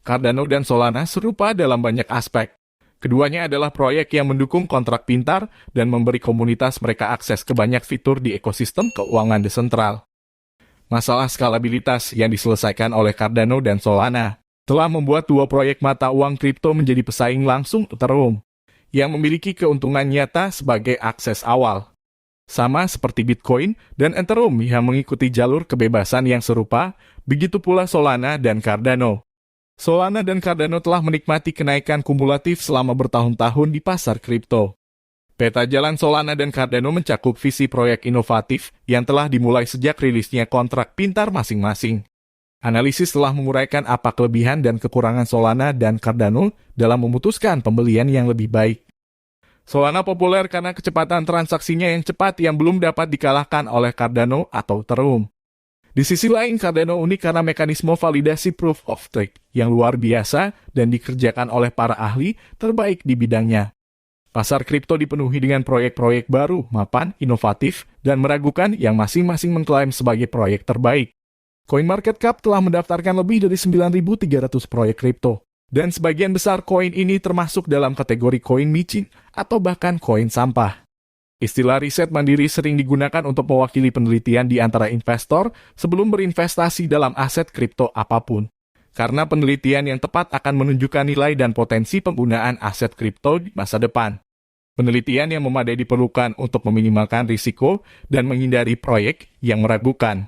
Cardano dan Solana serupa dalam banyak aspek. Keduanya adalah proyek yang mendukung kontrak pintar dan memberi komunitas mereka akses ke banyak fitur di ekosistem keuangan desentral. Masalah skalabilitas yang diselesaikan oleh Cardano dan Solana telah membuat dua proyek mata uang kripto menjadi pesaing langsung Ethereum, yang memiliki keuntungan nyata sebagai akses awal. Sama seperti Bitcoin dan Ethereum yang mengikuti jalur kebebasan yang serupa, begitu pula Solana dan Cardano. Solana dan Cardano telah menikmati kenaikan kumulatif selama bertahun-tahun di pasar kripto. Peta jalan Solana dan Cardano mencakup visi proyek inovatif yang telah dimulai sejak rilisnya kontrak pintar masing-masing. Analisis telah menguraikan apa kelebihan dan kekurangan Solana dan Cardano dalam memutuskan pembelian yang lebih baik. Solana populer karena kecepatan transaksinya yang cepat yang belum dapat dikalahkan oleh Cardano atau Ethereum. Di sisi lain, Cardano unik karena mekanisme validasi proof of stake yang luar biasa dan dikerjakan oleh para ahli terbaik di bidangnya. Pasar kripto dipenuhi dengan proyek-proyek baru, mapan, inovatif, dan meragukan yang masing-masing mengklaim sebagai proyek terbaik. CoinMarketCap telah mendaftarkan lebih dari 9.300 proyek kripto, dan sebagian besar koin ini termasuk dalam kategori koin micin atau bahkan koin sampah. Istilah riset mandiri sering digunakan untuk mewakili penelitian di antara investor sebelum berinvestasi dalam aset kripto apapun. Karena penelitian yang tepat akan menunjukkan nilai dan potensi penggunaan aset kripto di masa depan. Penelitian yang memadai diperlukan untuk meminimalkan risiko dan menghindari proyek yang meragukan.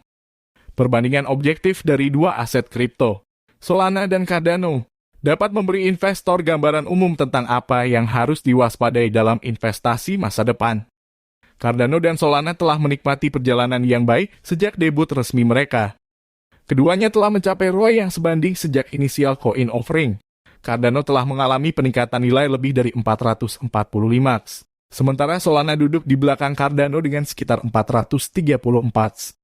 Perbandingan objektif dari dua aset kripto, Solana dan Cardano, dapat memberi investor gambaran umum tentang apa yang harus diwaspadai dalam investasi masa depan. Cardano dan Solana telah menikmati perjalanan yang baik sejak debut resmi mereka. Keduanya telah mencapai ROI yang sebanding sejak inisial coin offering. Cardano telah mengalami peningkatan nilai lebih dari 445x. Sementara Solana duduk di belakang Cardano dengan sekitar 434.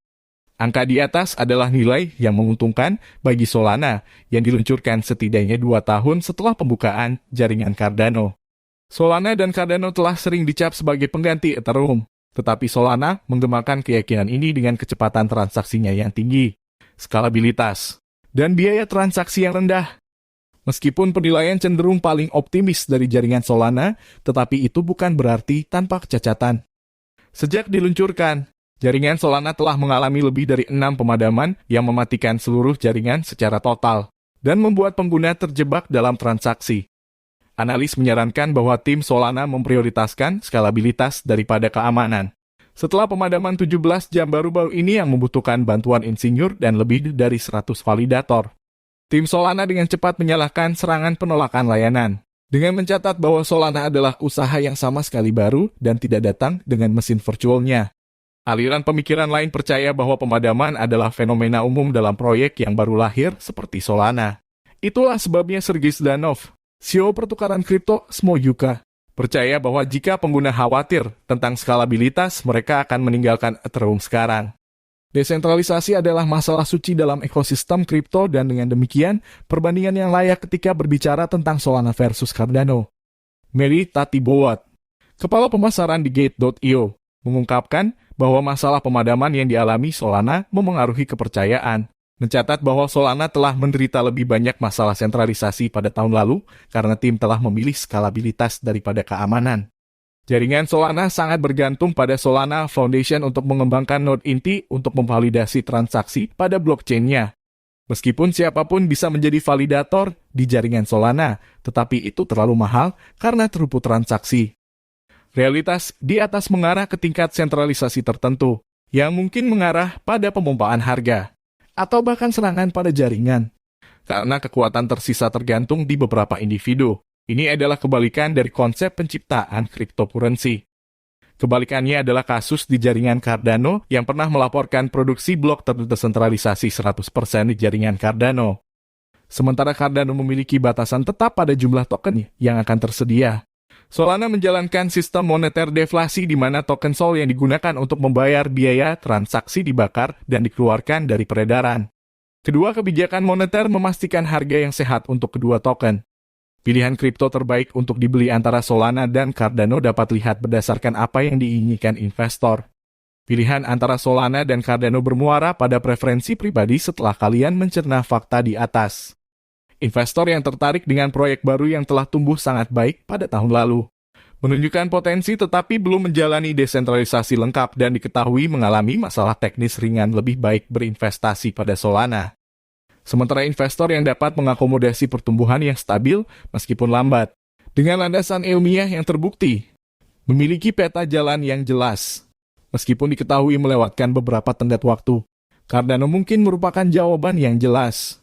Angka di atas adalah nilai yang menguntungkan bagi Solana yang diluncurkan setidaknya 2 tahun setelah pembukaan jaringan Cardano. Solana dan Cardano telah sering dicap sebagai pengganti Ethereum, tetapi Solana menggemakan keyakinan ini dengan kecepatan transaksinya yang tinggi, skalabilitas, dan biaya transaksi yang rendah. Meskipun penilaian cenderung paling optimis dari jaringan Solana, tetapi itu bukan berarti tanpa kecacatan. Sejak diluncurkan, jaringan Solana telah mengalami lebih dari 6 pemadaman yang mematikan seluruh jaringan secara total, dan membuat pengguna terjebak dalam transaksi. Analis menyarankan bahwa tim Solana memprioritaskan skalabilitas daripada keamanan. Setelah pemadaman 17 jam baru-baru ini yang membutuhkan bantuan insinyur dan lebih dari 100 validator. Tim Solana dengan cepat menyalahkan serangan penolakan layanan, dengan mencatat bahwa Solana adalah usaha yang sama sekali baru dan tidak datang dengan mesin virtualnya. Aliran pemikiran lain percaya bahwa pemadaman adalah fenomena umum dalam proyek yang baru lahir seperti Solana. Itulah sebabnya Sergey Zdanov, CEO pertukaran kripto Smojuka, percaya bahwa jika pengguna khawatir tentang skalabilitas, mereka akan meninggalkan Ethereum sekarang. Desentralisasi adalah masalah suci dalam ekosistem kripto dan dengan demikian, perbandingan yang layak ketika berbicara tentang Solana versus Cardano. Mary Tatibowat, kepala pemasaran di Gate.io, mengungkapkan bahwa masalah pemadaman yang dialami Solana memengaruhi kepercayaan. Mencatat bahwa Solana telah menderita lebih banyak masalah sentralisasi pada tahun lalu karena tim telah memilih skalabilitas daripada keamanan. Jaringan Solana sangat bergantung pada Solana Foundation untuk mengembangkan node inti untuk memvalidasi transaksi pada blockchain-nya. Meskipun siapapun bisa menjadi validator di jaringan Solana, tetapi itu terlalu mahal karena teruput transaksi. Realitas di atas mengarah ke tingkat sentralisasi tertentu, yang mungkin mengarah pada pemompaan harga, atau bahkan serangan pada jaringan. Karena kekuatan tersisa tergantung di beberapa individu. Ini adalah kebalikan dari konsep penciptaan cryptocurrency. Kebalikannya adalah kasus di jaringan Cardano yang pernah melaporkan produksi blok terdesentralisasi 100% di jaringan Cardano. Sementara Cardano memiliki batasan tetap pada jumlah token yang akan tersedia. Solana menjalankan sistem moneter deflasi di mana token Sol yang digunakan untuk membayar biaya transaksi dibakar dan dikeluarkan dari peredaran. Kedua kebijakan moneter memastikan harga yang sehat untuk kedua token. Pilihan kripto terbaik untuk dibeli antara Solana dan Cardano dapat lihat berdasarkan apa yang diinginkan investor. Pilihan antara Solana dan Cardano bermuara pada preferensi pribadi setelah kalian mencerna fakta di atas. Investor yang tertarik dengan proyek baru yang telah tumbuh sangat baik pada tahun lalu. Menunjukkan potensi tetapi belum menjalani desentralisasi lengkap dan diketahui mengalami masalah teknis ringan lebih baik berinvestasi pada Solana. Sementara investor yang dapat mengakomodasi pertumbuhan yang stabil meskipun lambat, dengan landasan ilmiah yang terbukti, memiliki peta jalan yang jelas. Meskipun diketahui melewatkan beberapa tenggat waktu, Cardano mungkin merupakan jawaban yang jelas.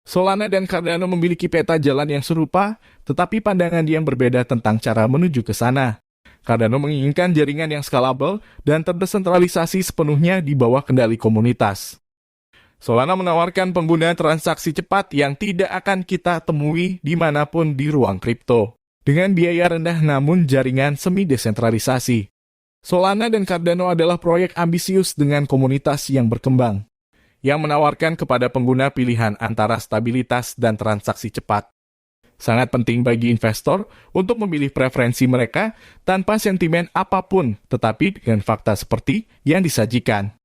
Solana dan Cardano memiliki peta jalan yang serupa, tetapi pandangan yang berbeda tentang cara menuju ke sana. Cardano menginginkan jaringan yang scalable dan terdesentralisasi sepenuhnya di bawah kendali komunitas. Solana menawarkan penggunaan transaksi cepat yang tidak akan kita temui dimanapun di ruang kripto, dengan biaya rendah namun jaringan semi-desentralisasi. Solana dan Cardano adalah proyek ambisius dengan komunitas yang berkembang, yang menawarkan kepada pengguna pilihan antara stabilitas dan transaksi cepat. Sangat penting bagi investor untuk memilih preferensi mereka tanpa sentimen apapun, tetapi dengan fakta seperti yang disajikan.